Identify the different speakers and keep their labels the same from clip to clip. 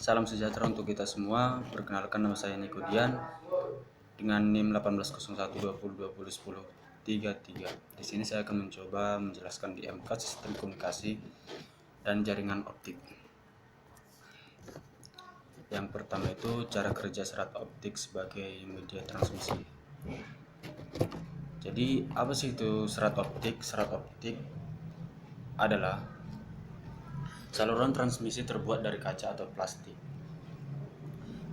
Speaker 1: Salam sejahtera untuk kita semua. Perkenalkan, nama saya Niko Dian dengan NIM 180120201033. Di sini saya akan mencoba menjelaskan di MK sistem komunikasi dan jaringan optik. Yang pertama itu cara kerja serat optik sebagai media transmisi. Jadi apa sih itu serat optik? Serat optik adalah saluran transmisi terbuat dari kaca atau plastik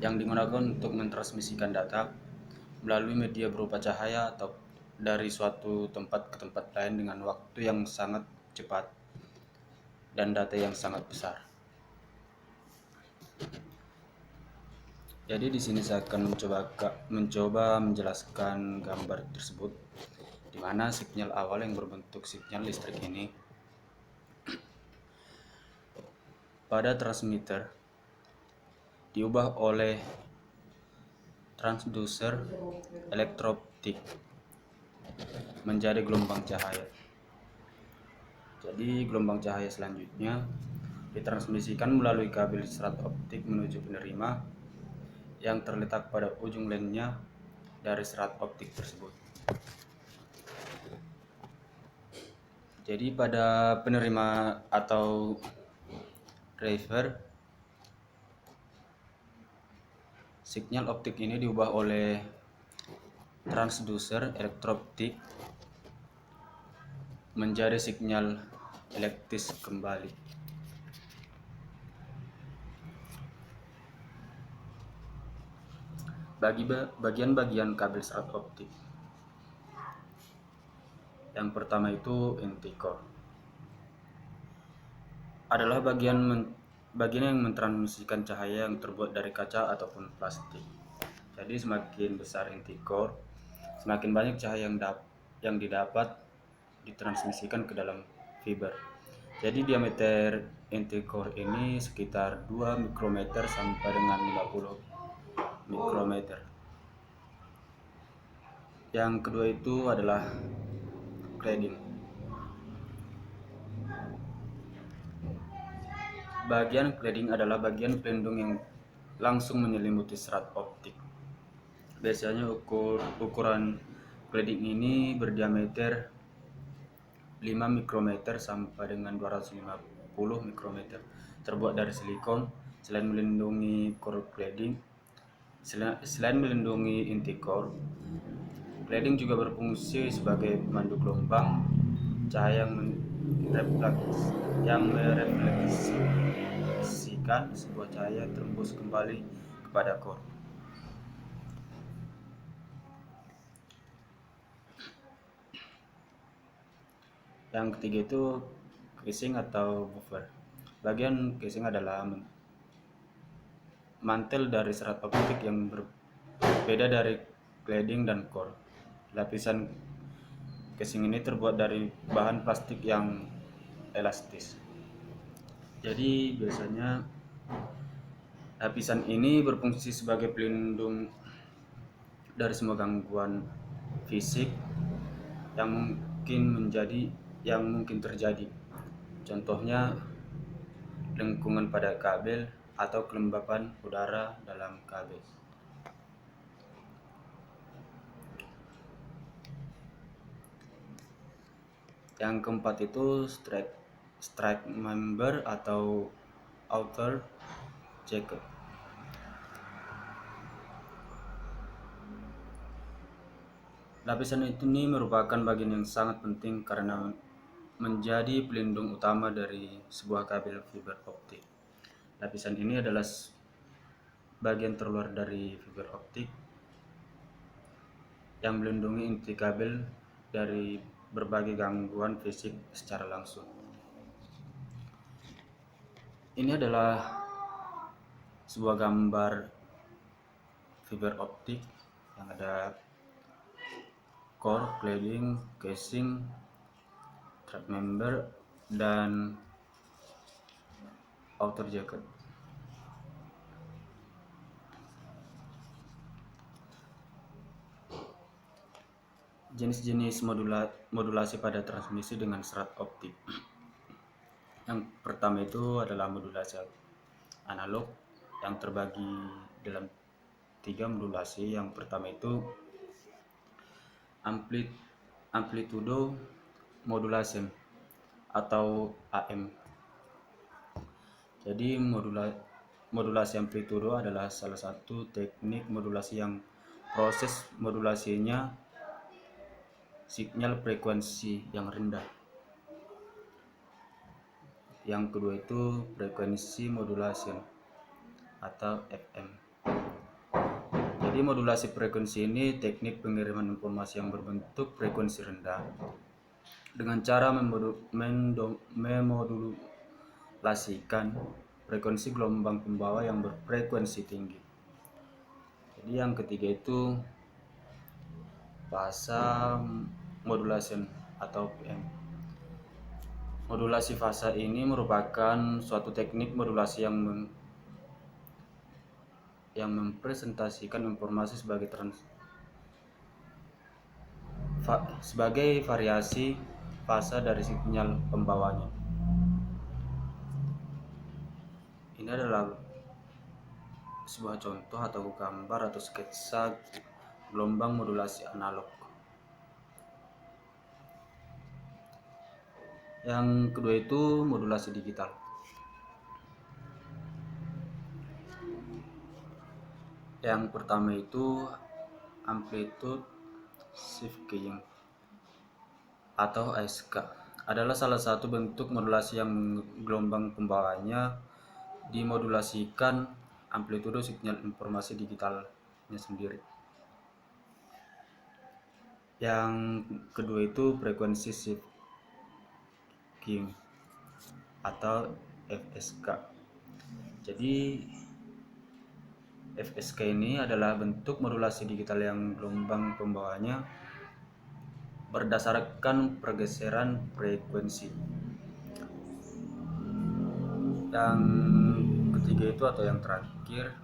Speaker 1: yang digunakan untuk mentransmisikan data melalui media berupa cahaya atau dari suatu tempat ke tempat lain dengan waktu yang sangat cepat dan data yang sangat besar. Jadi di sini saya akan mencoba menjelaskan gambar tersebut, di mana sinyal awal yang berbentuk sinyal listrik ini pada transmitter diubah oleh transducer elektro-optik menjadi gelombang cahaya. Jadi gelombang cahaya selanjutnya ditransmisikan melalui kabel serat optik menuju penerima yang terletak pada ujung lainnya dari serat optik tersebut. Jadi pada penerima atau receiver, sinyal optik ini diubah oleh transducer elektro-optik menjadi sinyal elektris kembali. Bagian-bagian kabel serat optik. Yang pertama itu inti core. Adalah bagian yang mentransmisikan cahaya yang terbuat dari kaca ataupun plastik. Jadi semakin besar inti core, semakin banyak cahaya yang didapat ditransmisikan ke dalam fiber. Jadi diameter inti core ini sekitar 2 mikrometer sampai dengan 50 mikrometer. Yang kedua itu adalah cladding. Bagian cladding adalah bagian pelindung yang langsung menyelimuti serat optik. Biasanya ukuran cladding ini berdiameter 5 mikrometer sampai dengan 250 mikrometer. Terbuat dari silikon. Selain melindungi core cladding, selain melindungi inti core, cladding juga berfungsi sebagai pemandu gelombang cahaya yang merefleksikan sebuah cahaya tembus kembali kepada core. Yang ketiga itu casing atau buffer. Bagian casing adalah mantel dari serat optik yang berbeda dari cladding dan core. Lapisan casing ini terbuat dari bahan plastik yang elastis. Jadi biasanya lapisan ini berfungsi sebagai pelindung dari semua gangguan fisik yang mungkin terjadi. Contohnya lengkungan pada kabel atau kelembapan udara dalam kabel. Yang keempat itu strike member atau outer jacket. Lapisan ini merupakan bagian yang sangat penting karena menjadi pelindung utama dari sebuah kabel fiber optik. Lapisan ini adalah bagian terluar dari fiber optik yang melindungi inti kabel dari berbagai gangguan fisik secara langsung. Ini adalah sebuah gambar fiber optik yang ada core, cladding, casing, strap member, dan outer jacket. Jenis-jenis modulasi pada transmisi dengan serat optik. Yang pertama itu adalah modulasi analog, yang terbagi dalam 3 modulasi. Yang pertama itu amplitudo modulation atau AM. Jadi modulasi amplitudo adalah salah satu teknik modulasi yang proses modulasinya sinyal frekuensi yang rendah. Yang kedua itu frekuensi modulation atau FM. Jadi modulasi frekuensi ini teknik pengiriman informasi yang berbentuk frekuensi rendah dengan cara memodulasikan frekuensi gelombang pembawa yang berfrekuensi tinggi. Jadi yang ketiga itu fasa modulation atau PM. Modulasi fasa ini merupakan suatu teknik modulasi yang mempresentasikan informasi sebagai variasi fasa dari sinyal pembawanya. Ini adalah sebuah contoh atau gambar atau sketsa gelombang modulasi analog. Yang kedua itu modulasi digital. Yang pertama itu amplitude shifting atau ASK adalah salah satu bentuk modulasi yang gelombang pembawanya dimodulasikan amplitudo sinyal informasi digitalnya sendiri. Yang kedua itu frekuensi shifting atau FSK. Jadi FSK ini adalah bentuk modulasi digital yang gelombang pembawanya berdasarkan pergeseran frekuensi. Yang ketiga itu atau yang terakhir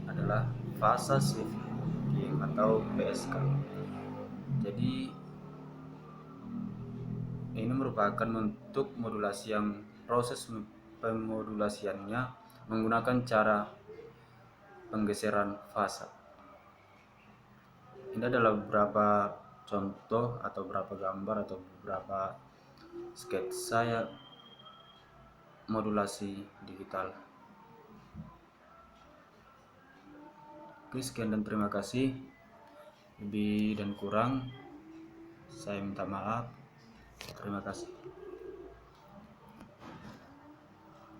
Speaker 1: adalah fasa shifting atau PSK. Jadi ini merupakan bentuk modulasi yang proses pemodulasiannya menggunakan cara penggeseran fasa. Ini adalah beberapa contoh atau beberapa gambar atau beberapa sketsa modulasi digital. Oke, sekian dan terima kasih. Lebih dan kurang saya minta maaf. Terima kasih.